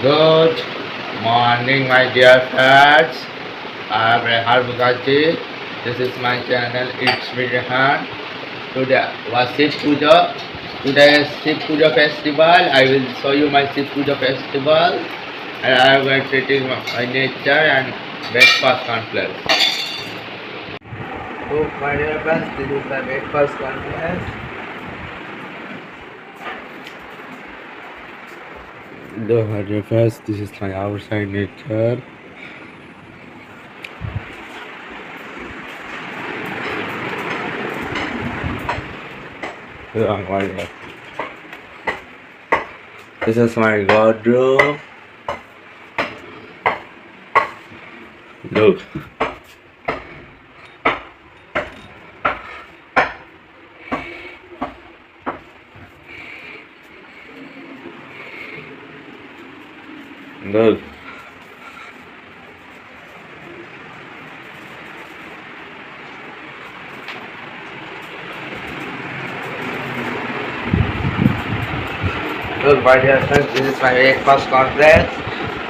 Good morning, my dear friends. I am Rehan Mukherjee. This is my channel. It's me, Rehan. Today was Shiv Puja. Today is Shiv Puja festival. I will show you my Shiv Puja festival, and I am going to treating my nature and breakfast complex. So, my dear friends, this is my breakfast complex. Look, my dear friends, this is my outside nature. This is my wardrobe. Look. Look. Look, my dear friends, this is my breakfast complex,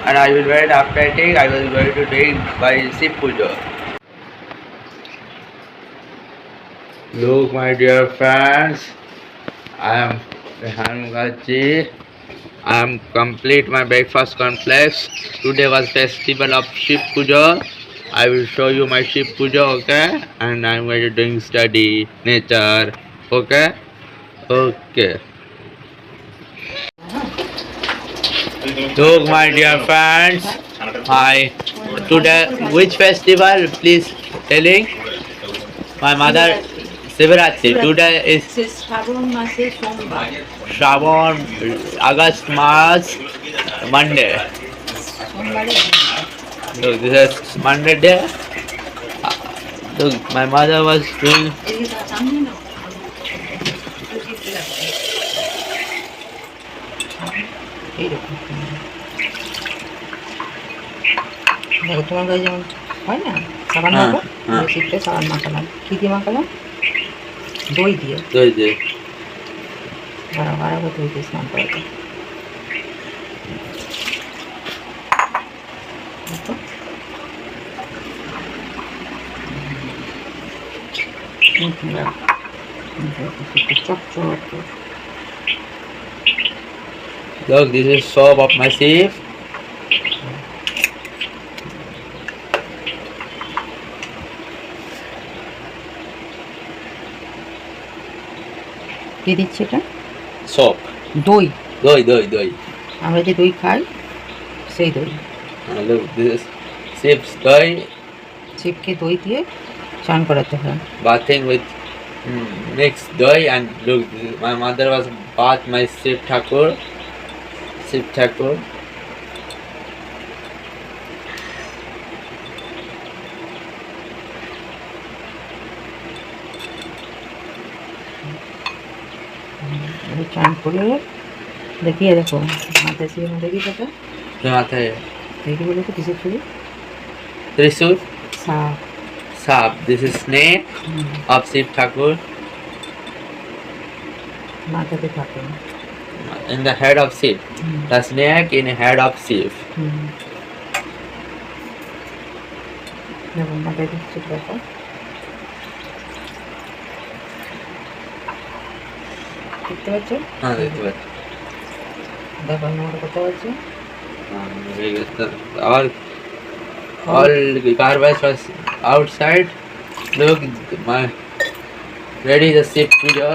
and I will wait after eating. I will going to drink by Shiv Puja. Look, my dear friends, I am Rehan Mukherjee. I am complete my breakfast complex. Today was festival of Shiv Puja. I will show you my Shiv Puja, okay? And I am going to doing study nature, okay? Okay. Look, my dear friends. Hi. Today, which festival? Please telling. My mother, Shivaratri. Today is Shravan, August, March, Monday. Look, this is Monday day. Look, my mother was doing. দেখো তোমার গায়ে যেমন হয় না সাবান মাখো ওই শীতটা সাবান মাখালাম কী দিয়ে মাখালাম দই দিয়ে বারো দই দিয়ে স্নান করাতে Look, this is soap of my sieve. কি দিচ্ছি এটা Soap. দই Doi. আমরা যে দই খাই সেই দই Look, this is sieve doi. শিবকে দই দিয়ে স্নান করাতে হয় Bathing with mixed doi, and look, my mother was bath my Shiv Thakur. স্নান করে দেখিয়ে দেখো মাথায় ছিল দেখি সেটা দেখি বলে তো কিসের ছবি Trishul. সাপ Sap. This is snake of Shiv Thakur. মাথাতে থাকে In the head of Shiv. The snake in the head of Shiv. দেখো মাথায় দিচ্ছে দেখো দেখতে পাচ্ছ দেখো নোংরা করতে পারছো All garbage was outside. Look, my ready the Shiv Puja.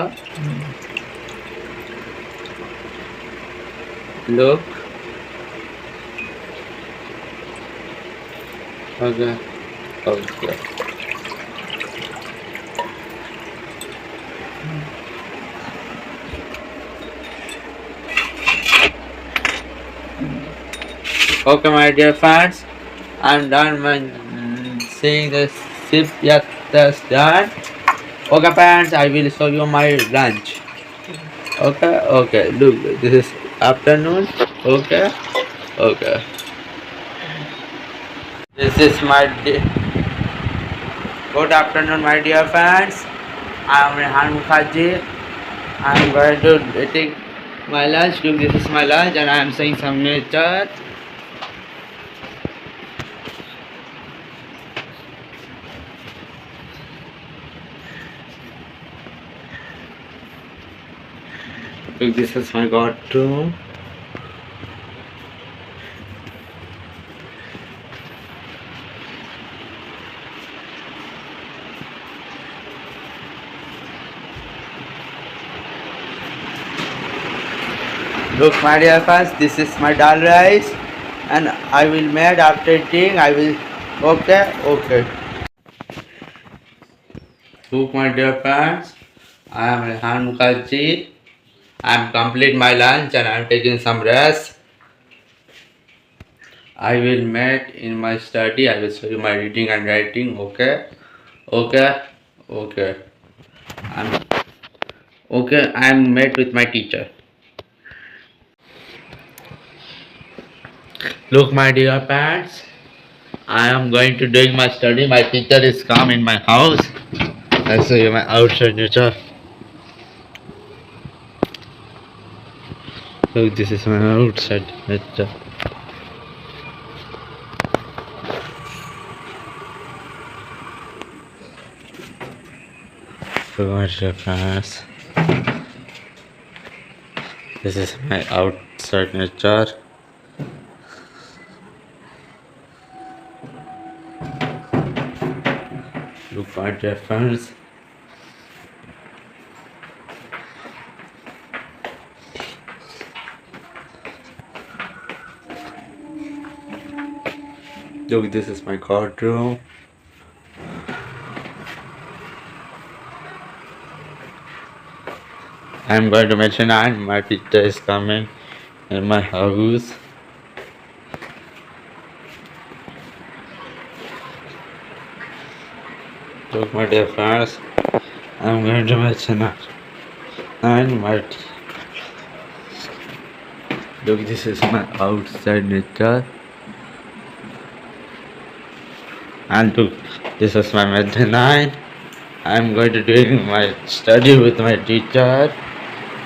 Look. Okay. Okay, my dear fans, I'm done seeing the Shiv Yatra's done. Okay, parents, I will show you my lunch. Okay. Look, this is afternoon. Okay. This is my good afternoon, my dear fans. I am Rehan Mukherjee. I am going to eating my lunch. Look, this is my lunch, and I am seeing some nature. Look, this is my bathroom. Look, my dear friends, this is my dal rice, and I will make after eating. I will. Okay. Look, my dear friends, I am Rehan Mukherjee. I am complete my lunch and I am taking some rest. I will meet in my study. I will show you my reading and writing. Okay. I'm okay. I am met with my teacher. Look, my dear parents, I am going to doing my study. My teacher is come in my house. I'll show you my outside nature. Look, this is my outside nature. So much difference. This is my outside nature. Look at difference. Look, this is my courtroom. I'm going to mention and my teacher is coming in my house. Look, my dear friends, I'm going to mention and my look, this is my outside nature. And look, this is my mezzanine. I'm going to doing my study with my teacher.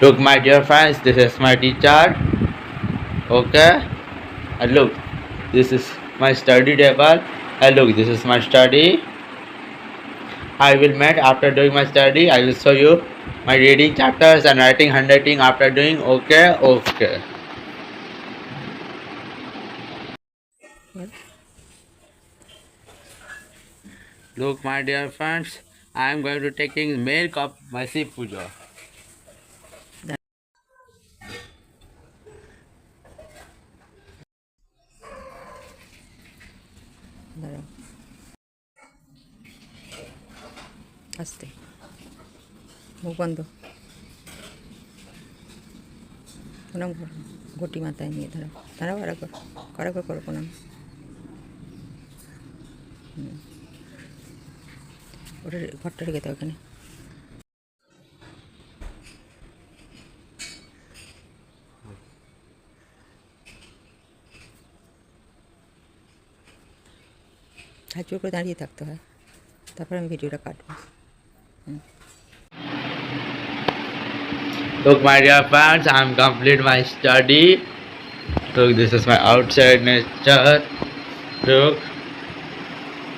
Look, my dear friends, this is my teacher. Okay, and look, this is my study table. And look, this is my study. I will meet after doing my study. I will show you my reading chapters and writing handwriting after doing. Okay. Look, my dear friends, I am going to taking milk of my Shiv Puja. দাঁড়াও আস্তে মুখ বন্ধ প্রণাম করো ঘটি মাথায় নিয়ে দাঁড়াও কারা করো প্রণাম ওটা ঘরটা রেখে দাও ওখানে হাত জোর করে দাঁড়িয়ে থাকতে হয় তারপর আমি ভিডিওটা কাটবো Look, my dear friends, I am complete my study. Look, this is my outside nature. Look,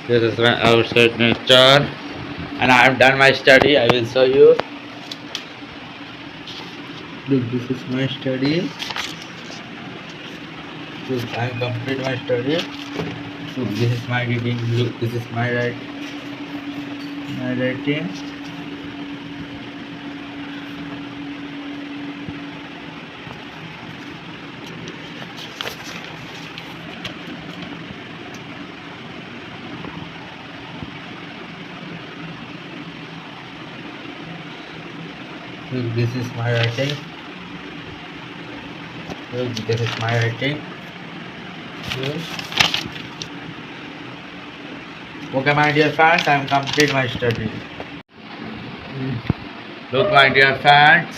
this is my outside nature, and I have done my study. I will show you. Look, this is my study. Look, I am complete my study. Look, this is my reading. Look, this is my writing. Look, this is my writing. Look, this is my writing. Look. Okay, my dear friends, I am complete my study. Look, my dear friends,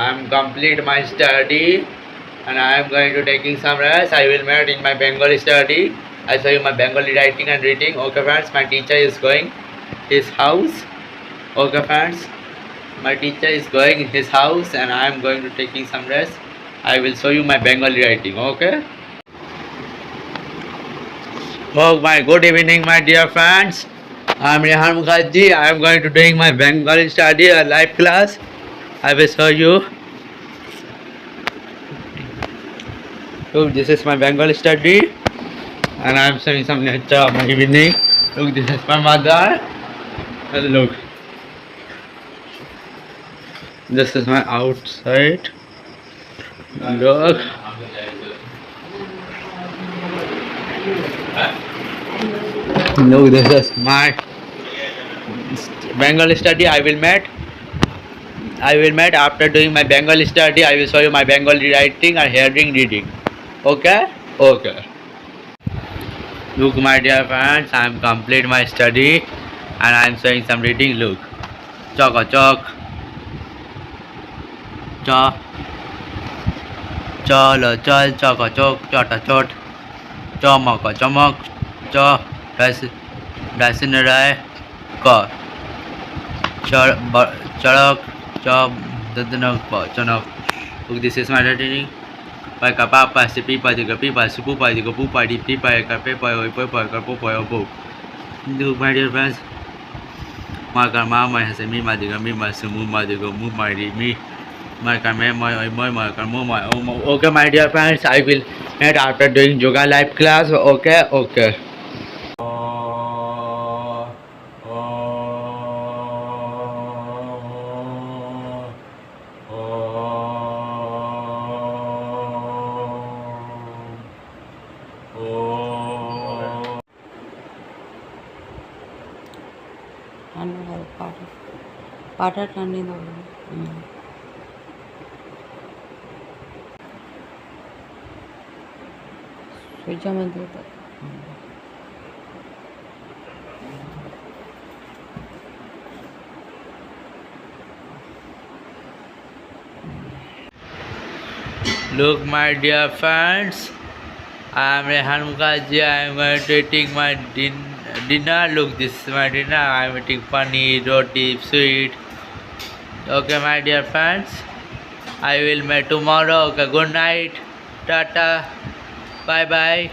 I am complete my study, and I am going to taking some rest. I will meet in my Bengali study. I show you my Bengali writing and reading. Okay, friends, my teacher is going his house. Okay, friends. My teacher is going in his house and I am going to taking some rest. I will show you my Bengali writing, okay? Oh my good evening my dear friends. I am Rehan Mukherjee. I am going to doing my Bengali study a live class. I will show you. Look, this is my Bengali study and I am showing some nature of my evening. Look, this is my mother. And look, this is my outside. Look. Look, this is my Bengali study. I will meet after doing my Bengali study. I will show you my Bengali writing and hearing reading. Okay? Okay. Look, my dear friends, I am complete my study and I am showing some reading. Look, chok chok, cha, chalo chal, chok chok, chota chot, chomok chomok, cha, dasinare, ka, charak, cha, dadanok, chanok. Look, this is my reading. Pai ka papa si pipa di ka pipa si pupa di ka pupa di pipa ka pepa oi pepa ka popa oi po. Look, my dear friends, my ka mama has a mima di ka mima si muma di ka muma di mi. My ka me my ka muma. Okay, my dear friends, I will meet after doing yoga live class. Okay, okay. পাটা টানিয়ে দেবো সোজা মধ্যে Look, my dear friends, I am Rehan Mukherjee. I am going to eating my dinner. Look, this is my dinner. I am eating paneer, roti, sweet. Okay, my dear friends, I will meet tomorrow. Okay, good night. Tata. Bye bye.